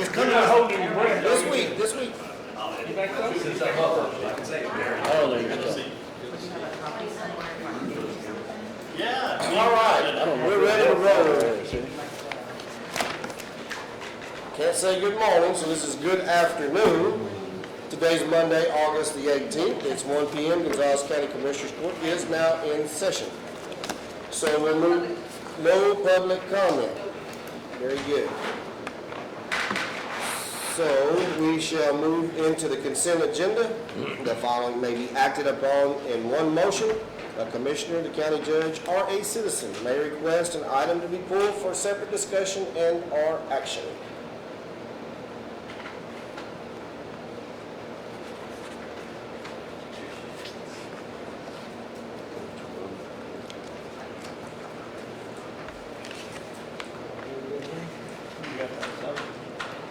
It's coming You're not out holding your breath. this week. You think so? Since I'm up, I can say it. Oh, there you go. Yeah. All right, we're ready to roll. Can't say good morning, so this is good afternoon. Today's Monday, August the 18th. It's 1 p.m. Gonzales County Commissioners Court is now in session. So we'll move, no public comment. Very good. So we shall move into the consent agenda. The following may be acted upon in one motion. A commissioner, the county judge, or a citizen may request an item to be pulled for separate discussion and/or action.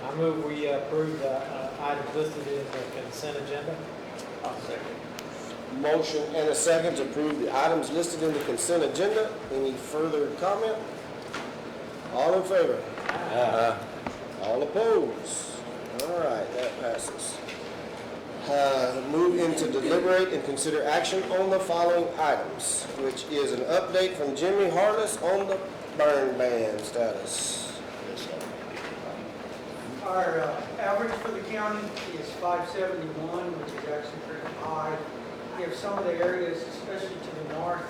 I move we approve the items listed in the consent agenda. I'll second. Motion and a second to approve the items listed in the consent agenda. Any further comment? All in favor? All opposed? All right, that passes. Move into deliberate and consider action on the following items, which is an update from Jimmy Harless on the burn ban status. Our average for the county is 571, which is actually pretty high. We have some of the areas, especially to the north,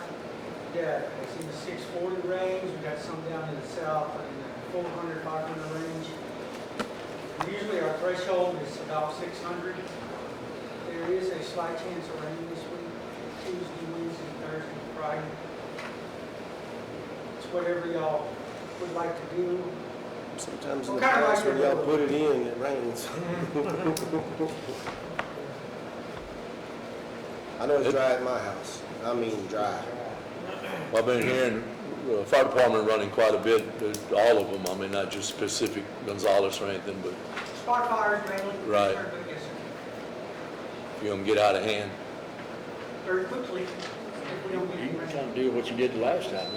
that is in the 640 range. We've got some down in the south in the 400, 500 range. Usually our threshold is about 600. There is a slight chance of rain this week, Tuesday, Wednesday, Thursday, Friday. It's whatever y'all would like to do. Sometimes in the What kind of past when like y'all put it in, it rains. I know it's dry at my house. I mean dry. Well, I've been hearing the fire department running quite a bit, all of them. I mean, not just specific Gonzales or anything, but Spot fires mainly. Right. Yes, sir. if you them get out of hand. Very quickly, if we don't get any You're rain. trying to do what you did the last time.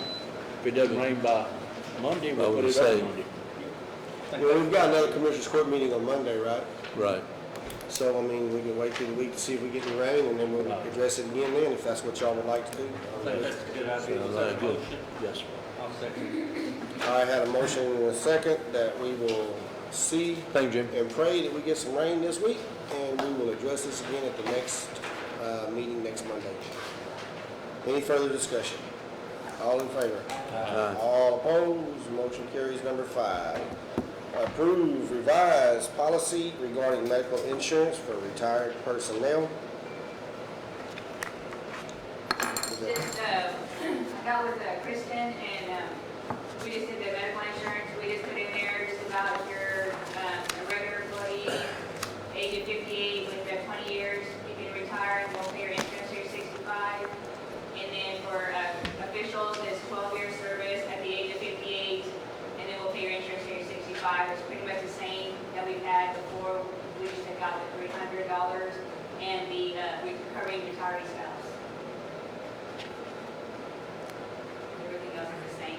If it doesn't rain by Monday, I we'll would put it up say. Monday. Well, we've got another commissioners court meeting on Monday, right? Right. So, I mean, we can wait through the week to see if we get any rain, and then we'll address it again then, if that's what y'all would like to do. I think that's a good idea. Sounds Is that a like good. motion? Yes, sir. I'll second. I had a motion and a second that we will see Thank you, Jim. and pray that we get some rain this week, and we will address this again at the next meeting next Monday. Any further discussion? All in favor? All opposed? Motion carries. Number 5. Approve revised policy regarding medical insurance for retired personnel. Just, I got with Kristen and we just did the medical insurance. We just put in there just about if you're a regular employee, age of 58 with 20 years, you can retire and we'll pay your insurance till you're 65. And then for officials, it's 12 years service at the age of 58, and then we'll pay your insurance till you're 65. It's pretty much the same that we've had before. We just took out the $300 and the recovering retiree spouse. Everything else is the same.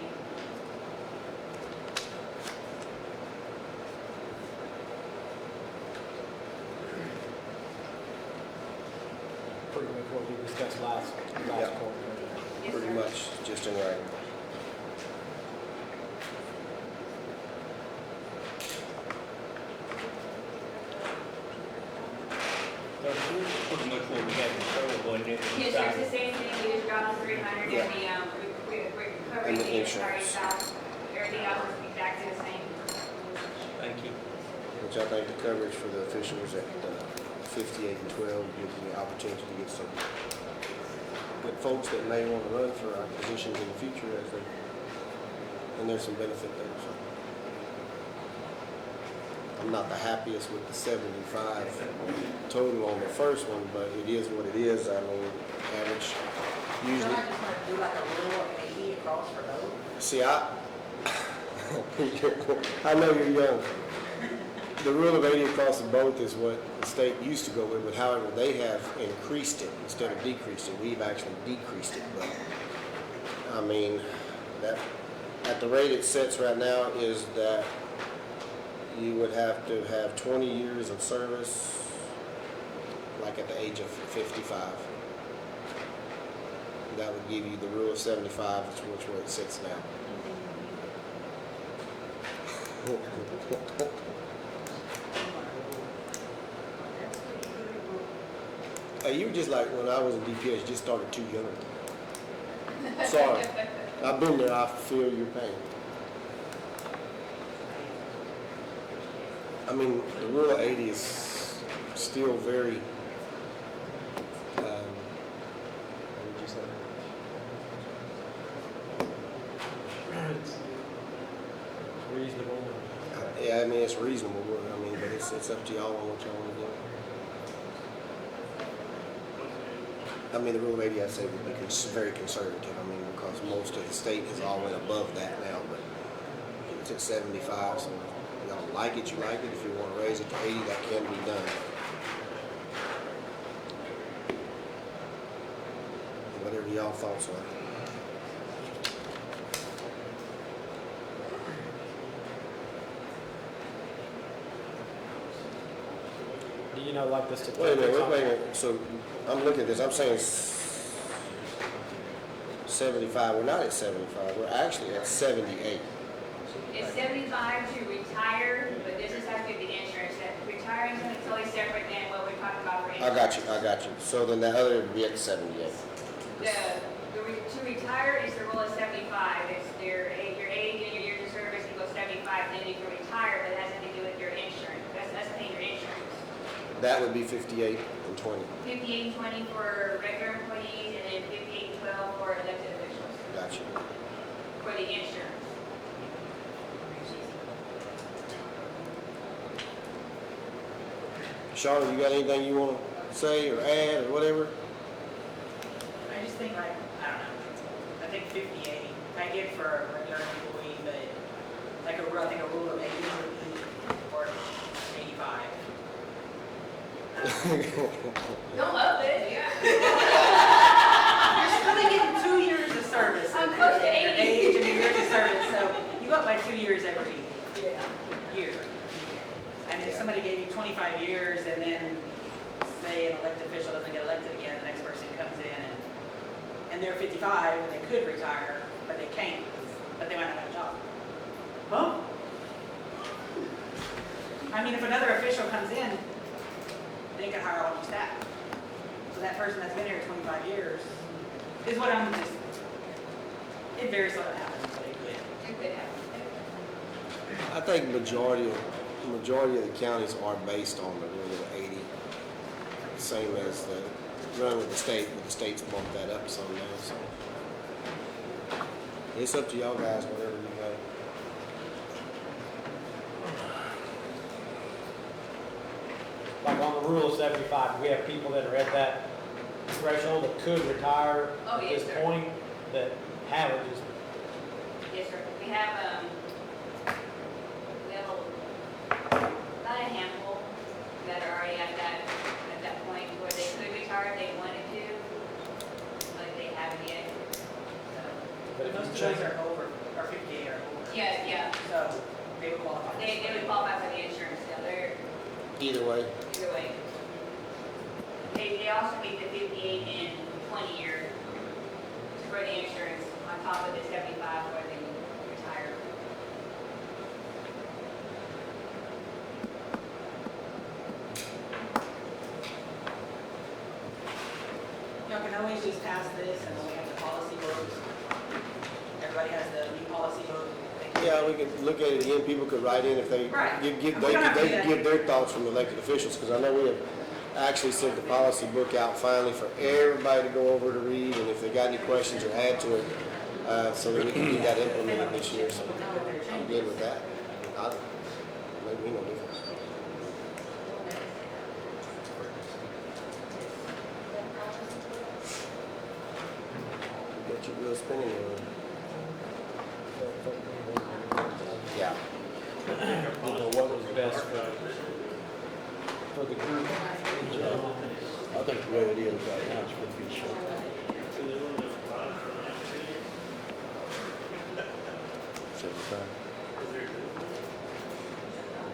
Pretty much what we discussed last Yeah. court. Yes, Pretty sir. much just in writing. Pretty much what we had before, wasn't it? Yes, sir, it's the same thing, we just dropped the 300 Yeah. and the recovery And the the entire insurance. spouse. Everything else is exactly the same. Thank you. Which I think the coverage for the officials at 58 and 12 gives you the opportunity to get some good folks that may want to run for our positions in the future as they, and there's some benefit there. So. I'm not the happiest with the 75 total on the first one, but it is what it is. I mean, average So usually. I just want to do like a rule of 80 across for those. See, I know you're young. The rule of 80 across the both is what the state used to go with, but however, they have increased it instead of decreased it. We've actually decreased it, but I mean, that at the rate it sits right now is that you would have to have 20 years of service, like at the age of 55. That would give you the rule of 75, which where it sits now. Hey, you were just like when I was in DPS, you just started too young. Sorry. I've been there, I feel your pain. I mean, the rule of 80 is still very, what would you say? It's reasonable. Yeah, I mean, it's reasonable, I mean, but it's up to y'all on what y'all want to do. I mean, the rule of 80, I'd say would be very conservative, I mean, because most of the state has all went above that now, but it's at 75, so if y'all like it, you like it. If you want to raise it to 80, that can be done. Whatever y'all thoughts are. Do you know, like the Wait a statistics? minute, on wait a that? minute. So I'm looking at this. I'm saying 75. We're not at 75. We're actually at 78. It's 75 to retire, but this is how to get the insurance. That retiring is totally separate than what we're talking about for insurance. I got you. So then the other would be at 78. To retire is the rule of 75. It's your age and your years of service equals 75. Then you can retire, but it has nothing to do with your insurance. That's paying your insurance. That would be 58 and 20. 58 and 20 for regular employees, and then 58 and 12 for elected officials Got you. for the insurance. Charlotte, you got anything you want to say or add or whatever? I just think like, I don't know, I think 58, I get for a regular employee, but like I think a rule of 80 would be, or 85. Don't up it, yeah. You're still getting 2 years of service. I'm close to Your 80. age and your years of service, so you go up by 2 years every year. And if somebody gave you 25 years and then say an elected official doesn't get elected again, the next person comes in and they're 55 and they could retire, but they can't, but they might not have a job. Huh? I mean, if another official comes in, they can hire all new staff. So that person that's been here 25 years is what I'm just, it very seldom happens, but it could. It could happen. I think majority of the counties are based on the rule of 80. Same as the run with the state, but the state's bumped that up some now, so. It's up to y'all guys, whatever you got. Like on the rule of 75, we have people that are at that threshold that could retire Oh, at yes, this sir. point that haven't just. Yes, sir. We have about a handful that are already at that point where they could retire if they wanted to, but they haven't yet. So, But if Most you of change those are over, or 58 or over. yeah, So they would qualify. they would qualify for the insurance. So they're Either way. either way. They also meet the 58 and 20 year for the insurance on top of the 75 where they retire. Y'all can always just pass this and then we have the policy books. Everybody has the new policy book. Yeah, we could look at it again. People could write in if they Right. they We don't have to could do that. give their thoughts from elected officials, because I know we have actually sent the policy book out finally for everybody to go over to read, and if they got any questions or add to it, so that we can get that implemented this year. So I'm good with that. Make me no difference. Get your real spinning wheel. Yeah. You know, what was best for the group in general. I think the way it is right now is pretty good shape.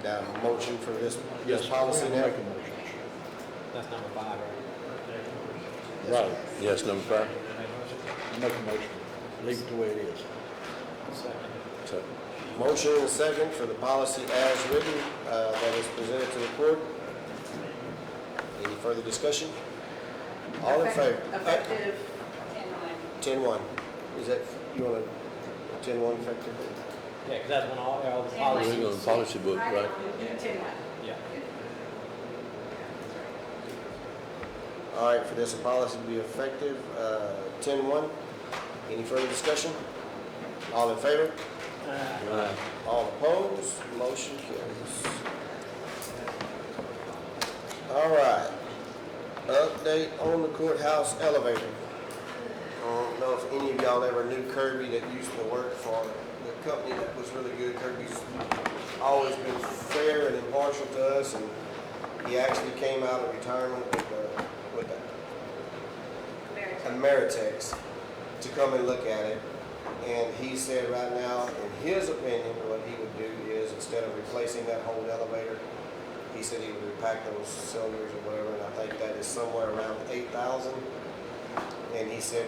Got a motion for this Yes, policy now? Make a motion. That's number 5, right? Right, Yes, number 5. make a motion. Leave it the way it is. Second. So, Motion and a second for the policy as written, that is presented to the court. Any further discussion? All in favor? Effective, 10-1. Is that, you want to, 10-1 effective? Yeah, because that's when all the Yeah, policies. we're going to policy book, right? 10-1. Yeah. All right, for this policy to be effective, 10-1. Any further discussion? All in favor? Right. All opposed? Motion carries. All right. Update on the courthouse elevator. I don't know if any of y'all ever knew Kirby that used to work for the company that was really good. Kirby's always been fair and impartial to us, and he actually came out of retirement with Ameritex to come and look at it. And he said right now, in his opinion, what he would do is, instead of replacing that whole elevator, he said he would repack those cylinders or whatever, and I think that is somewhere around 8,000. And he said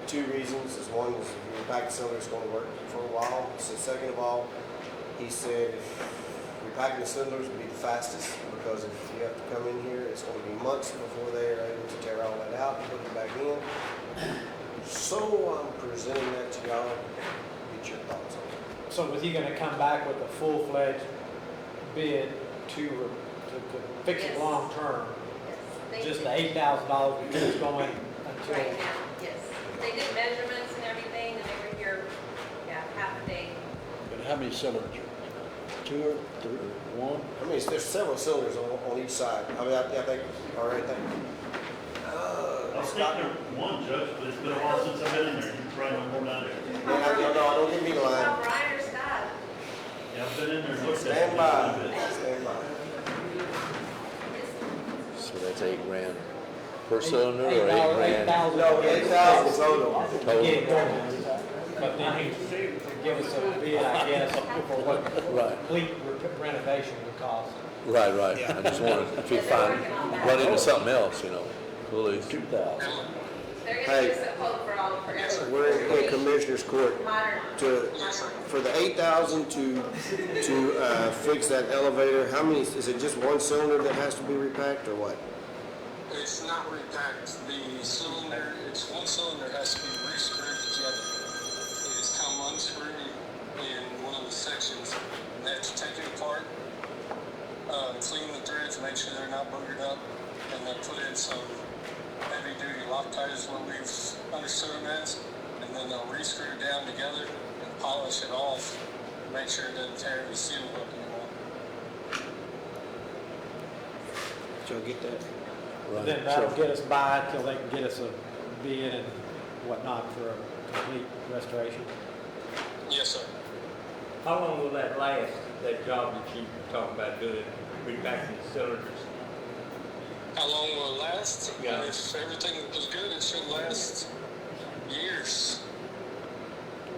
2 reasons. Is one is if you repack the cylinder, it's going to work for a while. So second of all, he said repacking the cylinders would be the fastest, because if you have to come in here, it's going to be months before they are able to tear all that out and put it back in. So I'm presenting that to y'all. Get your thoughts on it. So was he gonna come back with a full-fledged bid to fix it Yes. long-term? Yes, Just the $8,000 we keep going until, right now, yes. They did measurements and everything, and they were here, yeah, half a day. But how many cylinders? 2 or 3 or 1? I mean, there's several cylinders on each side. I mean, I think, all right, thank you. I was thinking of one, Judge, but it's been a while since I've been in there. You can probably know more about it. Yeah, no, don't get me Well, lying. Brian or Scott, Yeah, I've been in there and looked at it. Stand by, stand by. So that's $8,000 per cylinder or $8,000? $8,000. No, 8,000 total. To get it going. But then he give us a bid, I guess, for what Right. complete renovation would cost. Right. I just wanted, if you run into something else, please. 2,000. they're Hey. gonna give us a quote for all, for everything. We're in Commissioner's Court. Modern. For the 8,000 to fix that elevator, how many, is it just one cylinder that has to be repacked or what? It's not repacked. The cylinder, it's one cylinder has to be re-screwed together. It has come unscrewed in one of the sections, and that's taken apart, clean the threads, make sure they're not boogered up, and then put in some heavy-duty Loctite is what we've understood them as, and then they'll re-screw it down together and polish it off, make sure it doesn't tear the seal up anymore. Did y'all get that? Right. Then that'll get us by till they can get us a bid and whatnot for a complete restoration. Yes, sir. How long will that last, that job that you talking about doing, repacking the cylinders? How long will it last? Yeah. If everything was good, it should last years.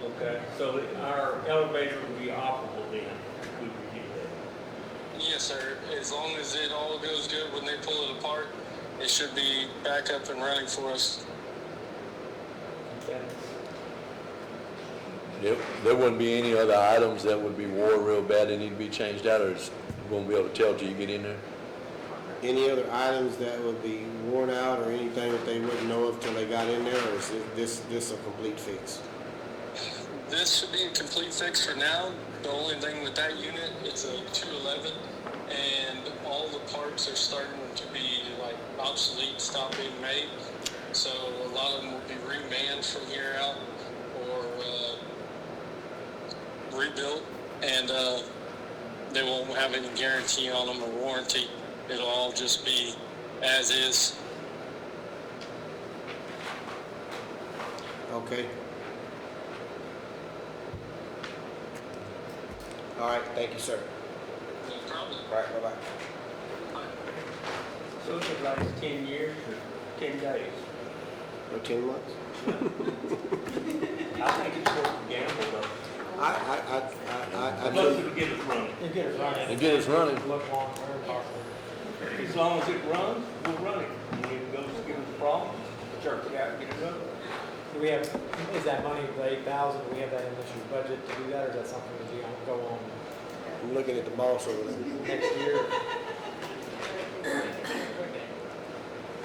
Okay, so our elevator will be operable then, if we review that. Yes, sir. As long as it all goes good when they pull it apart, it should be back up and running for us. Okay. There wouldn't be any other items that would be worn real bad that need to be changed out, or you won't be able to tell till you get in there? Any other items that would be worn out or anything that they wouldn't know of till they got in there, or is this a complete fix? This should be a complete fix for now. The only thing with that unit, it's a 211, and all the parts are starting to be like obsolete, stop being made. So a lot of them will be remanned from here out or rebuilt, and they won't have any guarantee on them or warranty. It'll all just be as is. Okay. All right, thank you, sir. No problem. All right, bye-bye. So it could last 10 years or 10 days? No 10 months? I think it's worth the gamble though. As long as it get us running. You get it running. You get us running. Look long term possibly. As long as it runs, we'll run it. And if it goes, give us a problem, church it out, and get it running. Do we have, is that money, the 8,000, do we have that in this year's budget to do that, or is that something that we go on I'm looking at the boss over there. next year?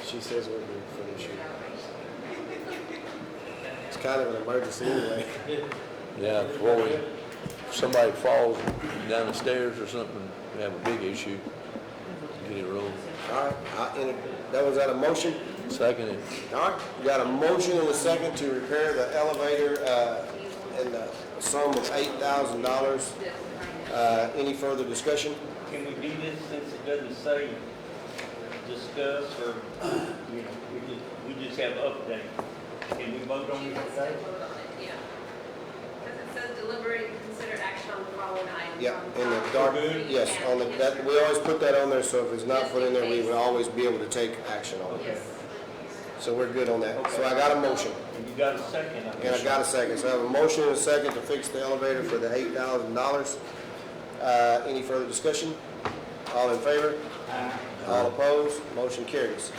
She says we're good for this year. It's kind of an emergency anyway. Yeah, before if somebody falls down the stairs or something, we have a big issue. Get it rolling. All right, that was that a motion? Second it. All right, we got a motion and a second to repair the elevator, in the sum of $8,000. Any further discussion? Can we do this since it doesn't say discuss or, we just have update? Can we vote on You it can today? still vote on it, yeah. Because it says deliberate and consider action on the following items. Yeah, on in the top. dark, Good. yes, on the, that, we always put that on there, so if it's not put in there, we would always be able to take action on it. Yes. So we're good on that. So I got a motion, And you got a second? and I got a second. So I have a motion and a second to fix the elevator for the $8,000. Any further discussion? All in favor? All opposed? Motion carries.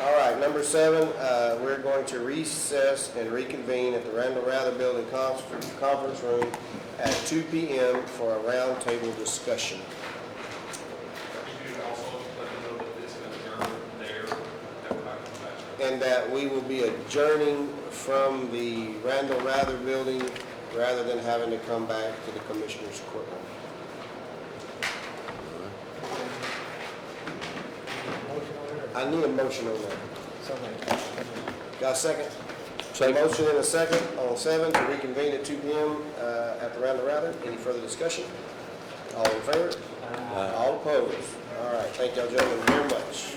All right, number 7, we're going to recess and reconvene at the Randall Rather Building Conference Room at 2 p.m. for a roundtable discussion. You could also let them know that it's going to adjourn there, that we're not coming back. And that we will be adjourning from the Randall Rather Building rather than having to come back to the Commissioner's courtroom. Motion on it, or I need a motion on that. something? Got a second? Second. Motion and a second on 7 to reconvene at 2 p.m. At the Randall Rather. Any further discussion? All in favor? All opposed? All right, thank y'all gentlemen very much.